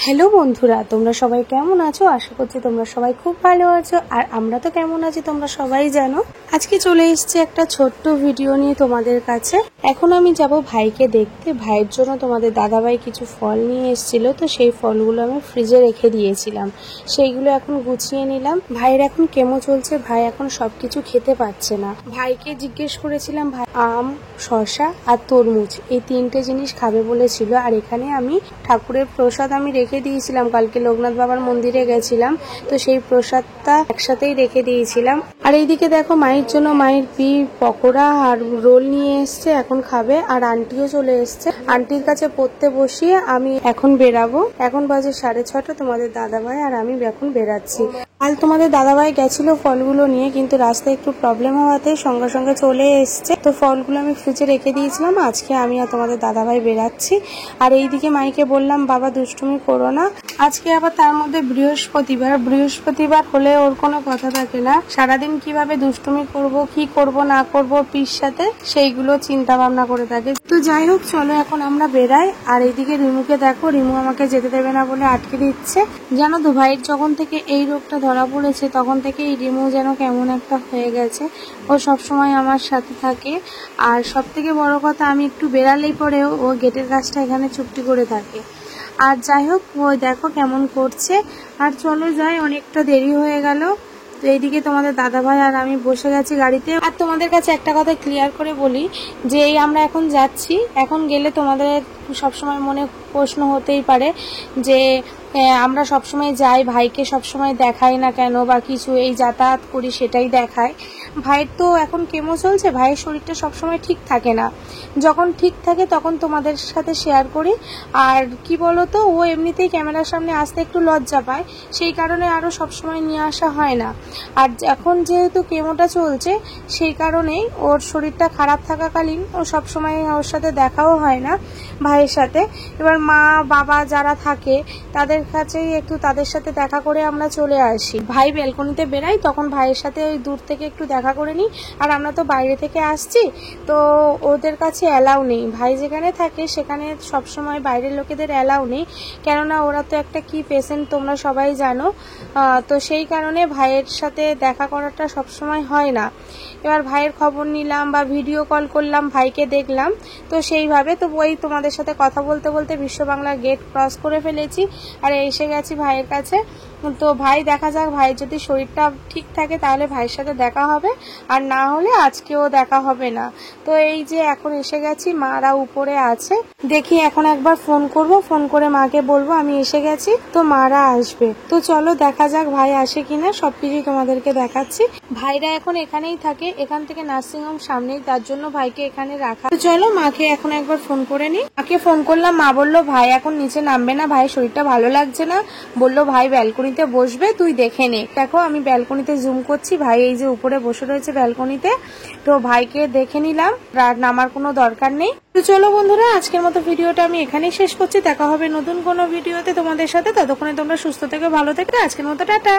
Hello বন্ধুরা, তোমরা সবাই কেমন আছো? আশা করছি তোমরা সবাই খুব ভালো আছো। আর আমরা তো কেমন আছি তোমরা সবাই জানো। আজকে চলে এসেছি একটা ছোট্ট ভিডিও নিয়ে তোমাদের কাছে। এখন আমি যাব ভাইকে দেখতে। ভাইয়ের জন্য তোমাদের দাদাভাই কিছু ফল নিয়ে এসেছিল, তো সেই ফলগুলো আমি ফ্রিজে রেখে দিয়েছিলাম, সেইগুলো এখন গুছিয়ে নিলাম। ভাইয়ের এখন কেমো চলছে, ভাই এখন সবকিছু খেতে পারছে না। ভাইকে জিজ্ঞেস করেছিলাম ভাই আম, শসা আর তরমুজ এই তিনটে জিনিস খাবে বলেছিল। আর এখানে আমি ঠাকুরের প্রসাদ আমি রেখে দিয়েছিলাম, কালকে লোকনাথ বাবার মন্দিরে গেছিলাম, তো সেই প্রসাদটা একসাথেই রেখে দিয়েছিলাম। আর এইদিকে দেখো মায়ের জন্য মায়ের পকোড়া আর রোল নিয়ে এসছে, এখন খাবে। আর আন্টিও চলে এসছে, আন্টির কাছে পড়তে বসিয়ে আমি এখন বেরাবো। এখন বাজে 6:30, তোমাদের দাদাভাই আর আমি এখন বেরাচ্ছি। কাল তোমাদের দাদাভাই গেছিল ফলগুলো নিয়ে, কিন্তু রাস্তায় একটু প্রবলেম হওয়াতে সঙ্গে সঙ্গে চলে এসছে, তো ফলগুলো আমি ফ্রিজে রেখে দিয়েছিলাম। আজকে আমি আর তোমাদের দাদাভাই বেরাচ্ছি। আর এইদিকে মাইকে বললাম বাবা দুষ্টুমি করো না। আজকে আবার তার মধ্যে বৃহস্পতিবার হলে ওর কোনো কথা থাকে না, সারাদিন কিভাবে দুষ্টুমি করব, কি করব না করব পির সাথে, সেইগুলো চিন্তা ভাবনা করে থাকে। তো যাই হোক, চলো এখন আমরা বেরাই। আর এইদিকে রিমুকে দেখো, রিমু আমাকে যেতে দেবে না বলে আটকে দিচ্ছে। জানো তো ভাইয়ের যখন থেকে এই রোগটা ধরা পড়েছে তখন থেকে এই রিমু যেন কেমন একটা হয়ে গেছে। ও সবসময় আমার সাথে থাকে। আর সব থেকে বড় কথা, আমি একটু বেরালেই পরেও ও গেটের কাজটা এখানে চুপটি করে থাকে। আর যাই হোক, ওই দেখো কেমন করছে। আর চলো যাই, অনেকটা দেরি হয়ে গেল। তো এইদিকে তোমাদের দাদাভাই আর আমি বসে গেছি গাড়িতে। আর তোমাদের কাছে একটা কথা ক্লিয়ার করে বলি, যে এই আমরা এখন যাচ্ছি, এখন গেলে তোমাদের সবসময় মনে প্রশ্ন হতেই পারে যে আমরা সবসময় যাই, ভাইকে সবসময় দেখাই না কেন বা কিছু, এই যাতায়াত করি সেটাই দেখায়। ভাইয়ের তো এখন কেমো চলছে, ভাইয়ের শরীরটা সবসময় ঠিক থাকে না। যখন ঠিক থাকে তখন তোমাদের সাথে শেয়ার করি। আর কি বলো তো, ও এমনিতেই ক্যামেরার সামনে আসতে একটু লজ্জা পায়, সেই কারণে আরও সবসময় নিয়ে আসা হয় না। আর এখন যেহেতু কেমোটা চলছে, সেই কারণেই ওর শরীরটা খারাপ থাকাকালীন ও সবসময় ওর সাথে দেখাও হয় না ভাইয়ের সাথে। এবার মা বাবা যারা থাকে তাদের কাছেই একটু তাদের সাথে দেখা করে আমরা চলে আসি। ভাই ব্যালকনিতে বেরাই, তখন ভাইয়ের সাথে ওই দূর থেকে একটু দেখা করে নিই। আর আমরা তো বাইরে থেকে আসছি, তো ওদের কাছে অ্যালাউ নেই। ভাই যেখানে থাকে সেখানে সবসময় বাইরের লোকেদের অ্যালাউ নেই, কেননা ওরা তো একটা কি পেশেন্ট তোমরা সবাই জানো। তো সেই কারণে ভাইয়ের সাথে দেখা করাটা সবসময় হয় না। এবার ভাইয়ের খবর নিলাম বা ভিডিও কল করলাম, ভাইকে দেখলাম, তো সেইভাবে তো ওই তোমাদের সাথে কথা বলতে বলতে বিশ্ব বাংলা গেট ক্রস করে ফেলেছি আর এসে গেছি ভাইয়ের কাছে। তো ভাই দেখা যাক, ভাইয়ের যদি শরীরটা ঠিক থাকে তাহলে ভাইয়ের সাথে দেখা হবে, আর না হলে আজকেও দেখা হবে না। তো এই যে এখন এসে গেছি, মারা উপরে আছে, দেখি এখন একবার ফোন করব, ফোন করে মাকে বলবো আমি এসে গেছি, তো মারা আসবে। তো চলো দেখা যাক ভাই আসে কিনা, সবকিছু তোমাদেরকে দেখাচ্ছি। ভাইরা এখন এখানেই থাকে, এখান থেকে নার্সিংহোম সামনেই, তার জন্য ভাইকে এখানে রাখা। তো চলো মাকে এখন একবার ফোন করে নি। মাকে ফোন করলাম, মা বললো ভাই এখন নিচে নামবে না, ভাইয়ের শরীরটা ভালো লাগছে না, বললো ভাই ব্যালকনিতে বসবে, তুই দেখে নে। দেখো আমি ব্যালকনিতে জুম করছি, ভাই এই যে উপরে বসে রয়েছে ব্যালকনিতে। তো ভাইকে দেখে নিলাম, আর নামার কোনো দরকার নেই। তো চলো বন্ধুরা, আজকের মতো ভিডিওটা আমি এখানেই শেষ করছি। দেখা হবে নতুন কোনো ভিডিওতে তোমাদের সাথে, ততক্ষণে তোমরা সুস্থ থেকে ভালো থেকে। আজকের মতো টাটা।